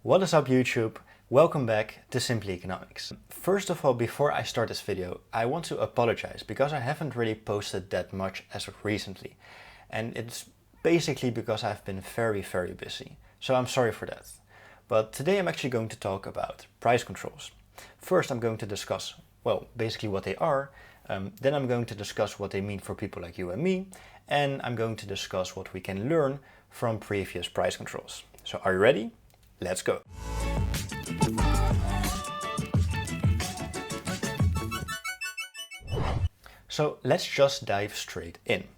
What is up YouTube? Welcome back to Simply Economics. First of all, before I start this video, I want to apologize because I haven't really posted that much as of recently. And it's basically because I've been very busy. So I'm sorry for that. But today I'm actually going to talk about price controls. First I'm going to discuss, well, basically what they are. Then I'm going to discuss what they mean for people like you and me. And I'm going to discuss what we can learn from previous price controls. So are you ready? Let's go. So let's just dive straight in.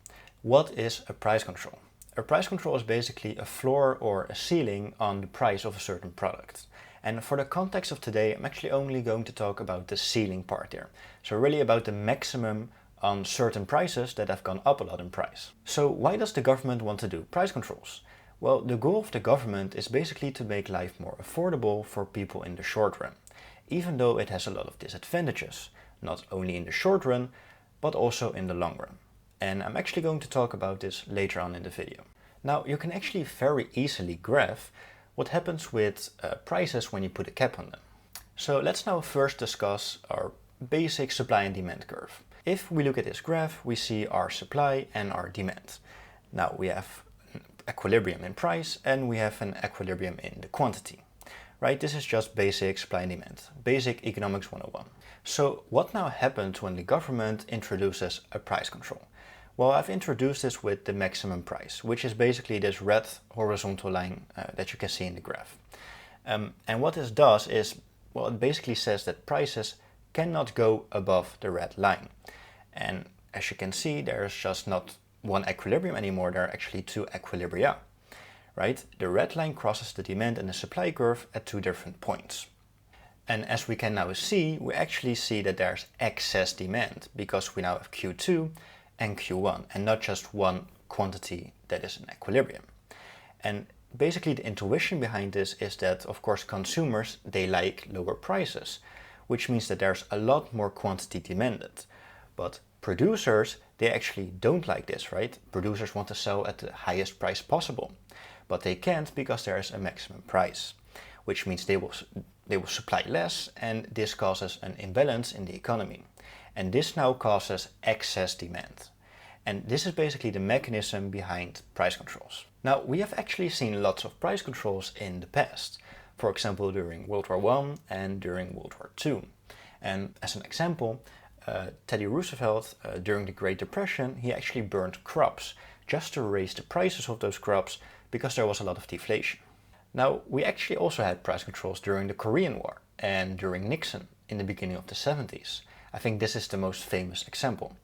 What is a price control? A price control is basically a floor or a ceiling on the price of a certain product. And for the context of today, I'm actually only going to talk about the ceiling part there. So really about the maximum on certain prices that have gone up a lot in price. So why does the government want to do price controls? Well, the goal of the government is basically to make life more affordable for people in the short run, even though it has a lot of disadvantages, not only in the short run, but also in the long run. And I'm actually going to talk about this later on in the video. Now, you can actually very easily graph what happens with prices when you put a cap on them. So let's now first discuss our basic supply and demand curve. If we look at this graph, we see our supply and our demand. Now we have equilibrium in price and we have an equilibrium in the quantity, right? This is just basic supply and demand, basic economics 101. So what now happens when the government introduces a price control? Well, I've introduced this with the maximum price, which is basically this red horizontal line that you can see in the graph. And what this does is, well, it basically says that prices cannot go above the red line. And as you can see, there's just not one equilibrium anymore, there are actually two equilibria, right? The red line crosses the demand and the supply curve at two different points. And as we can now see, we actually see that there's excess demand because we now have Q2 and Q1 and not just one quantity that is in equilibrium. And basically the intuition behind this is that, of course, consumers, they like lower prices, which means that there's a lot more quantity demanded. But producers, they actually don't like this, right? Producers want to sell at the highest price possible, but they can't because there is a maximum price, which means they will supply less, and this causes an imbalance in the economy. And this now causes excess demand. And this is basically the mechanism behind price controls. Now, we have actually seen lots of price controls in the past. For example, during World War I and during World War II. And as an example, Teddy Roosevelt, during the Great Depression, he actually burned crops just to raise the prices of those crops because there was a lot of deflation. Now, we actually also had price controls during the Korean War and during Nixon in the beginning of the 70s. I think this is the most famous example.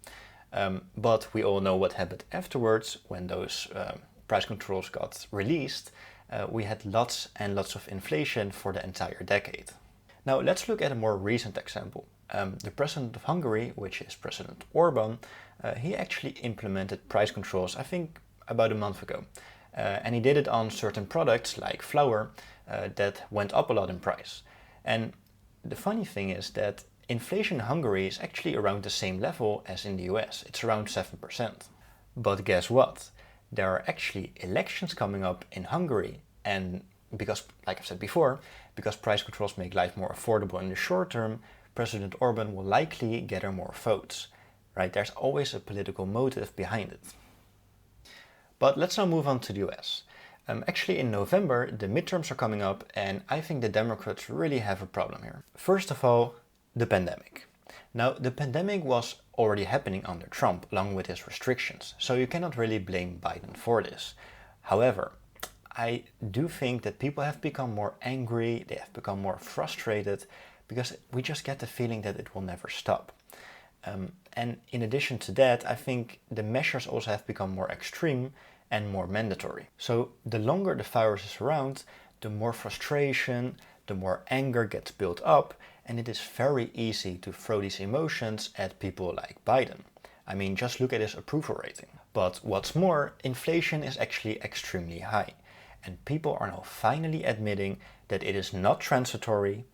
But we all know what happened afterwards when those price controls got released. We had lots and lots of inflation for the entire decade. Now, let's look at a more recent example. The president of Hungary, which is President Orban, he actually implemented price controls, I think about a month ago. And he did it on certain products like flour that went up a lot in price. And the funny thing is that inflation in Hungary is actually around the same level as in the US. It's around 7%. But guess what? There are actually elections coming up in Hungary, and because, like I've said before, because price controls make life more affordable in the short term, President Orban will likely gather more votes, right? There's always a political motive behind it. But let's now move on to the US. Actually in November, the midterms are coming up, and I think the Democrats really have a problem here. First of all, the pandemic. Now, the pandemic was already happening under Trump, along with his restrictions, so you cannot really blame Biden for this. However, I do think that people have become more angry, they have become more frustrated, because we just get the feeling that it will never stop. And in addition to that, I think the measures also have become more extreme and more mandatory. So the longer the virus is around, the more frustration, the more anger gets built up, and it is very easy to throw these emotions at people like Biden. I mean, just look at his approval rating. But what's more, inflation is actually extremely high, and people are now finally admitting that it is not transitory.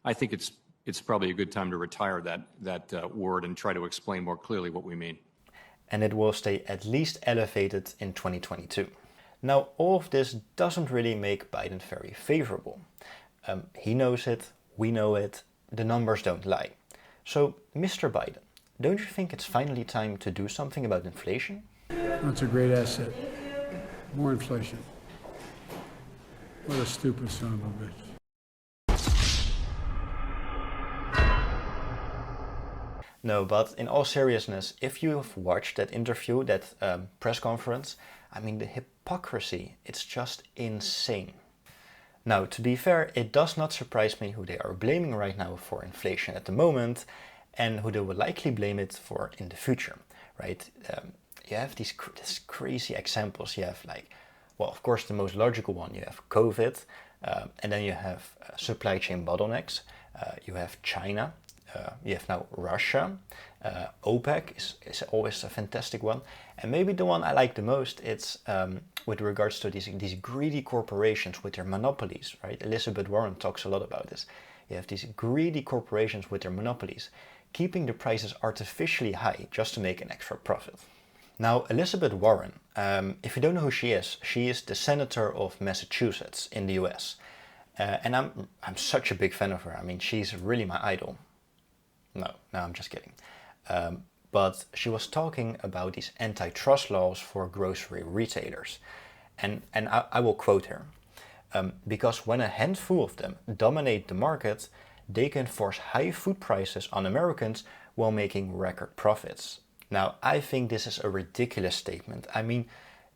I think it's probably a good time to retire that word and try to explain more clearly what we mean. And it will stay at least elevated in 2022. Now, all of this doesn't really make Biden very favorable. He knows it, we know it, the numbers don't lie. So, Mr. Biden, don't you think it's finally time to do something about inflation? That's a great asset. More inflation. What a stupid son of a bitch. No, but in all seriousness, if you've watched that interview, that press conference, I mean, the hypocrisy, it's just insane. Now, to be fair, it does not surprise me who they are blaming right now for inflation at the moment and who they will likely blame it for in the future, right? You have these crazy examples. You have like, well, of course, the most logical one, you have COVID, and then you have supply chain bottlenecks, you have China, you have now Russia, OPEC is always a fantastic one, and maybe the one I like the most, it's with regards to these greedy corporations with their monopolies, right? Elizabeth Warren talks a lot about this. You have these greedy corporations with their monopolies, keeping the prices artificially high just to make an extra profit. Now, Elizabeth Warren, if you don't know who she is the senator of Massachusetts in the US. And I'm such a big fan of her. I mean, she's really my idol. No, I'm just kidding. But she was talking about these antitrust laws for grocery retailers. And I will quote her. Because when a handful of them dominate the market, they can force high food prices on Americans while making record profits. Now, I think this is a ridiculous statement. I mean,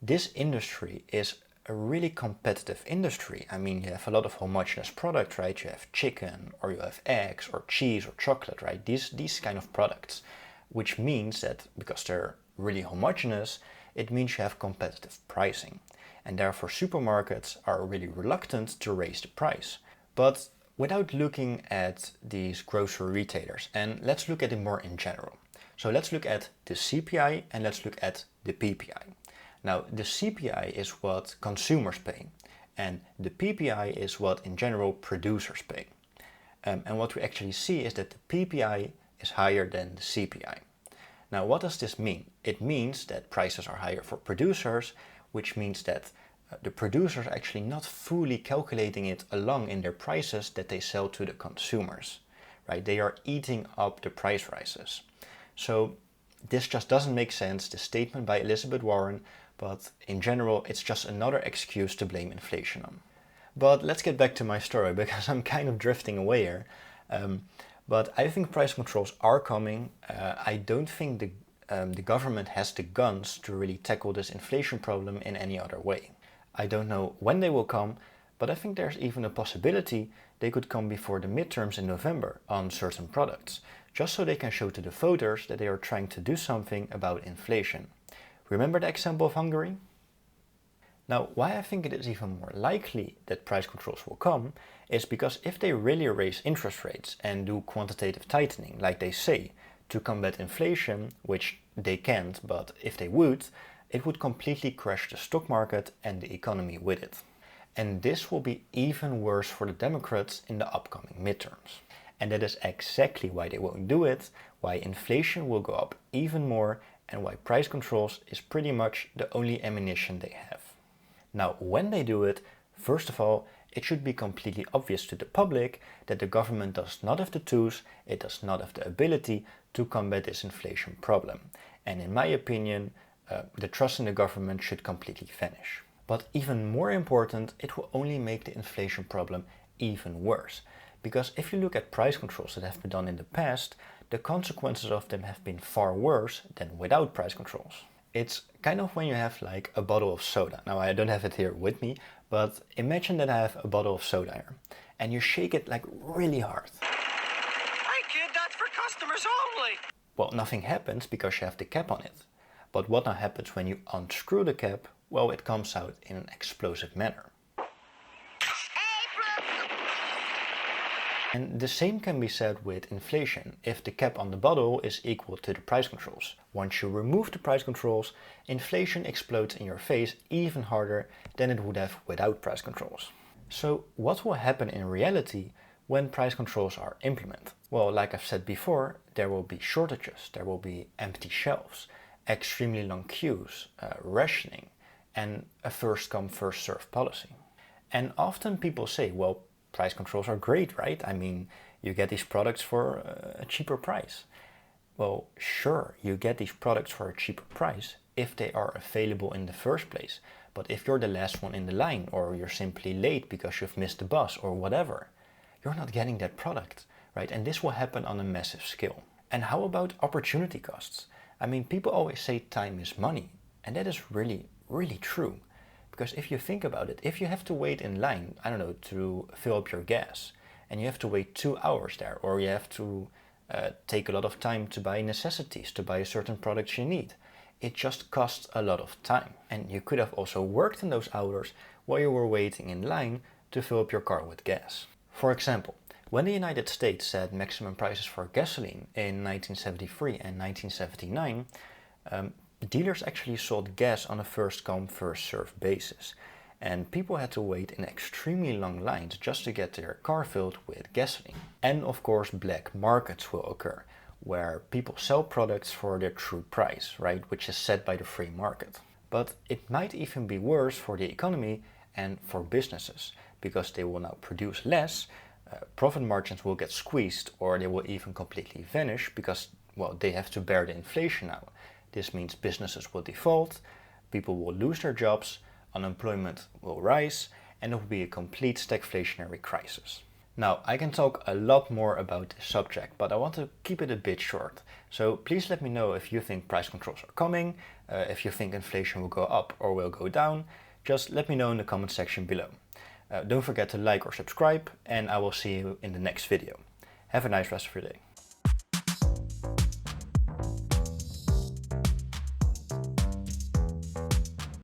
this industry is a really competitive industry. I mean, you have a lot of homogeneous products, right? You have chicken, or you have eggs, or cheese, or chocolate, right? These kind of products, which means that because they're really homogeneous, it means you have competitive pricing. And therefore, supermarkets are really reluctant to raise the price. But without looking at these grocery retailers, and let's look at it more in general. So let's look at the CPI and let's look at the PPI. Now, the CPI is what consumers pay, and the PPI is what, in general, producers pay. And what we actually see is that the PPI is higher than the CPI. Now, what does this mean? It means that prices are higher for producers, which means that the producers are actually not fully calculating it along in their prices that they sell to the consumers, right? They are eating up the price rises. So this just doesn't make sense, the statement by Elizabeth Warren, but in general, it's just another excuse to blame inflation on. But let's get back to my story, because I'm kind of drifting away here. But I think price controls are coming. I don't think the government has the guns to really tackle this inflation problem in any other way. I don't know when they will come, but I think there's even a possibility they could come before the midterms in November on certain products, just so they can show to the voters that they are trying to do something about inflation. Remember the example of Hungary? Now, why I think it is even more likely that price controls will come is because if they really raise interest rates and do quantitative tightening, like they say, to combat inflation, which they can't, but if they would, it would completely crash the stock market and the economy with it. And this will be even worse for the Democrats in the upcoming midterms. And that is exactly why they won't do it, why inflation will go up even more, and why price controls is pretty much the only ammunition they have. Now, when they do it, first of all, it should be completely obvious to the public that the government does not have the tools, it does not have the ability to combat this inflation problem. And in my opinion, the trust in the government should completely vanish. But even more important, it will only make the inflation problem even worse. Because if you look at price controls that have been done in the past, the consequences of them have been far worse than without price controls. It's kind of when you have like a bottle of soda. Now, I don't have it here with me, but imagine that I have a bottle of soda here and you shake it like really hard. Hey kid, that's for customers only. Well, nothing happens because you have the cap on it. But what now happens when you unscrew the cap? Well, it comes out in an explosive manner. And the same can be said with inflation if the cap on the bottle is equal to the price controls. Once you remove the price controls, inflation explodes in your face even harder than it would have without price controls. So what will happen in reality when price controls are implemented? Well, like I've said before, there will be shortages, there will be empty shelves, extremely long queues, rationing, and a first come, first served policy. And often people say, well, price controls are great, right? I mean, you get these products for a cheaper price. Well, sure, you get these products for a cheaper price if they are available in the first place. But if you're the last one in the line, or you're simply late because you've missed the bus or whatever, you're not getting that product, right? And this will happen on a massive scale. And how about opportunity costs? I mean, people always say time is money, and that is really, really true. Because if you think about it, if you have to wait in line, I don't know, to fill up your gas, and you have to wait 2 hours there, or you have to take a lot of time to buy necessities, to buy certain products you need, it just costs a lot of time. And you could have also worked in those hours while you were waiting in line to fill up your car with gas. For example, when the United States set maximum prices for gasoline in 1973 and 1979, dealers actually sold gas on a first come, first served basis. And people had to wait in extremely long lines just to get their car filled with gasoline. And of course, black markets will occur, where people sell products for their true price, right, which is set by the free market. But it might even be worse for the economy and for businesses, because they will now produce less, profit margins will get squeezed, or they will even completely vanish because, well, they have to bear the inflation now. This means businesses will default, people will lose their jobs, unemployment will rise, and it will be a complete stagflationary crisis. Now, I can talk a lot more about this subject, but I want to keep it a bit short. So please let me know if you think price controls are coming, if you think inflation will go up or will go down. Just let me know in the comment section below. Don't forget to like or subscribe, and I will see you in the next video. Have a nice rest of your day.